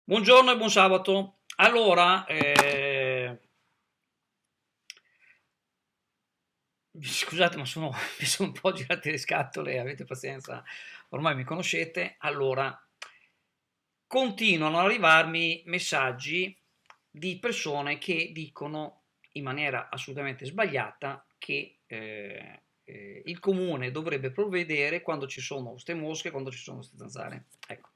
Buongiorno e buon sabato. Allora, scusate, ma mi sono un po' girate le scatole, avete pazienza, ormai mi conoscete. Allora, continuano ad arrivarmi messaggi di persone che dicono in maniera assolutamente sbagliata che il comune dovrebbe provvedere quando ci sono queste mosche, quando ci sono queste zanzare. Ecco.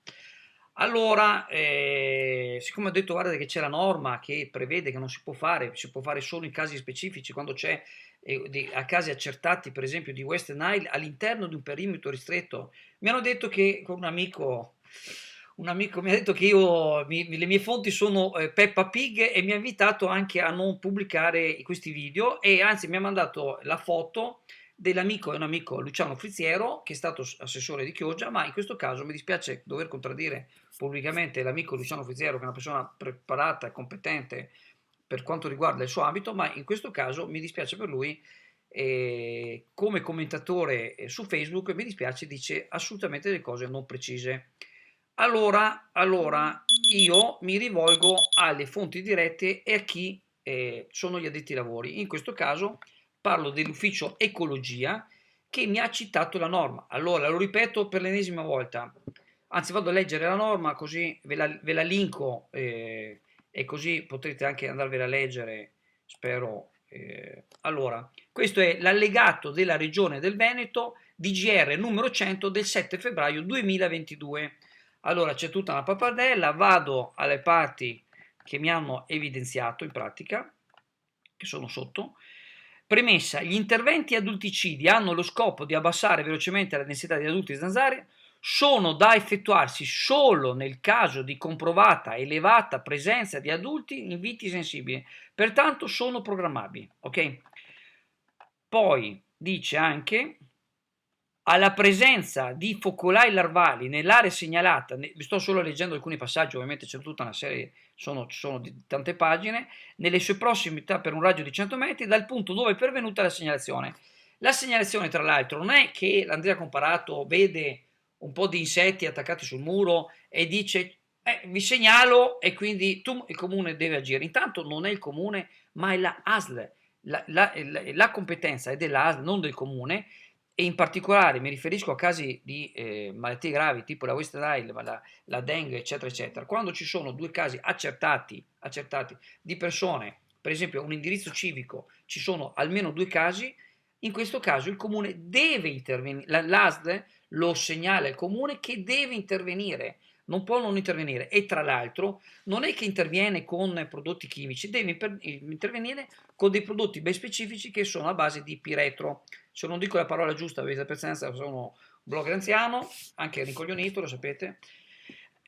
Allora, siccome ho detto guarda che c'è la norma che prevede che non si può fare, si può fare solo in casi specifici, quando c'è a casi accertati, per esempio di West Nile, all'interno di un perimetro ristretto. Mi hanno detto che con un amico mi ha detto che le mie fonti sono Peppa Pig e mi ha invitato anche a non pubblicare questi video e anzi mi ha mandato la foto dell'amico, è un amico Luciano Friziero che è stato assessore di Chioggia, ma in questo caso mi dispiace dover contraddire pubblicamente l'amico Luciano Friziero, che è una persona preparata e competente per quanto riguarda il suo ambito, ma in questo caso mi dispiace per lui. Come commentatore su Facebook mi dispiace, dice assolutamente delle cose non precise. Allora io mi rivolgo alle fonti dirette e a chi sono gli addetti ai lavori. In questo caso parlo dell'ufficio ecologia che mi ha citato la norma. Allora, lo ripeto per l'ennesima volta, anzi vado a leggere la norma così ve la linko e così potrete anche andarvela a leggere, spero. Allora, questo è l'allegato della Regione del Veneto, DGR numero 100 del 7 febbraio 2022. Allora c'è tutta una pappardella, vado alle parti che mi hanno evidenziato in pratica, che sono sotto. Premessa, gli interventi adulticidi hanno lo scopo di abbassare velocemente la densità di adulti zanzari, sono da effettuarsi solo nel caso di comprovata elevata presenza di adulti in viti sensibili, pertanto sono programmabili, ok? Poi dice anche alla presenza di focolai larvali nell'area segnalata, vi sto solo leggendo alcuni passaggi, ovviamente c'è tutta una serie, sono di tante pagine, nelle sue prossimità per un raggio di 100 metri dal punto dove è pervenuta la segnalazione. La segnalazione, tra l'altro, non è che l'Andrea Comparato vede un po' di insetti attaccati sul muro e dice vi segnalo e quindi il comune deve agire. Intanto non è il comune, ma è la ASL. La competenza è della ASL, non del comune, e in particolare mi riferisco a casi di malattie gravi tipo la West Nile, la dengue, eccetera, eccetera. Quando ci sono due casi accertati di persone, per esempio un indirizzo civico, ci sono almeno due casi, in questo caso il comune deve intervenire, l'ASL lo segnala al comune che deve intervenire, non può non intervenire e tra l'altro non è che interviene con prodotti chimici, deve intervenire con dei prodotti ben specifici che sono a base di piretro. Se non dico la parola giusta, avete presenza, sono un blogger anziano, anche rincoglionito, lo sapete,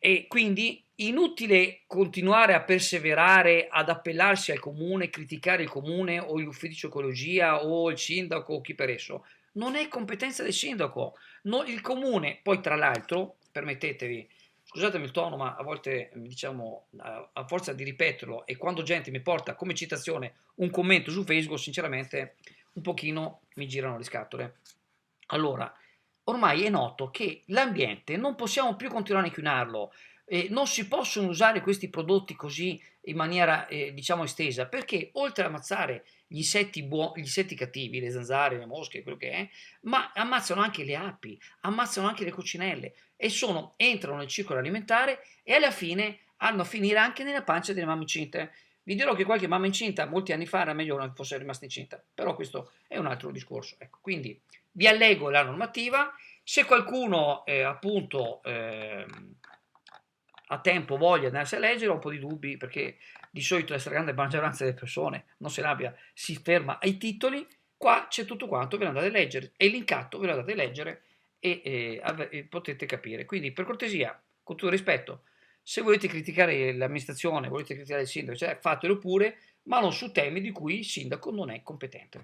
e quindi inutile continuare a perseverare ad appellarsi al comune, criticare il comune o l'ufficio ecologia o il sindaco o chi per esso. Non è competenza del sindaco. No, il comune, poi tra l'altro, permettetevi, scusatemi il tono, ma a volte diciamo a forza di ripeterlo e quando gente mi porta come citazione un commento su Facebook, sinceramente un pochino mi girano le scatole. Allora, ormai è noto che l'ambiente non possiamo più continuare a inquinarlo, non si possono usare questi prodotti così in maniera diciamo estesa, perché oltre a ammazzare gli insetti cattivi, le zanzare, le mosche, quello che è, ma ammazzano anche le api, ammazzano anche le coccinelle e entrano nel circolo alimentare e alla fine vanno a finire anche nella pancia delle mamme incinte. Vi dirò che qualche mamma incinta molti anni fa era meglio che non fosse rimasta incinta, però questo è un altro discorso. Ecco, quindi vi allego la normativa, se qualcuno appunto ha tempo, voglia di andarsi a leggere, ho un po' di dubbi perché di solito la stragrande maggioranza delle persone non se l'abbia, si ferma ai titoli, qua c'è tutto quanto, ve lo andate a leggere, è linkato, ve lo andate a leggere e potete capire. Quindi per cortesia, con tutto il rispetto, se volete criticare l'amministrazione, volete criticare il sindaco, cioè, fatelo pure, ma non su temi di cui il sindaco non è competente.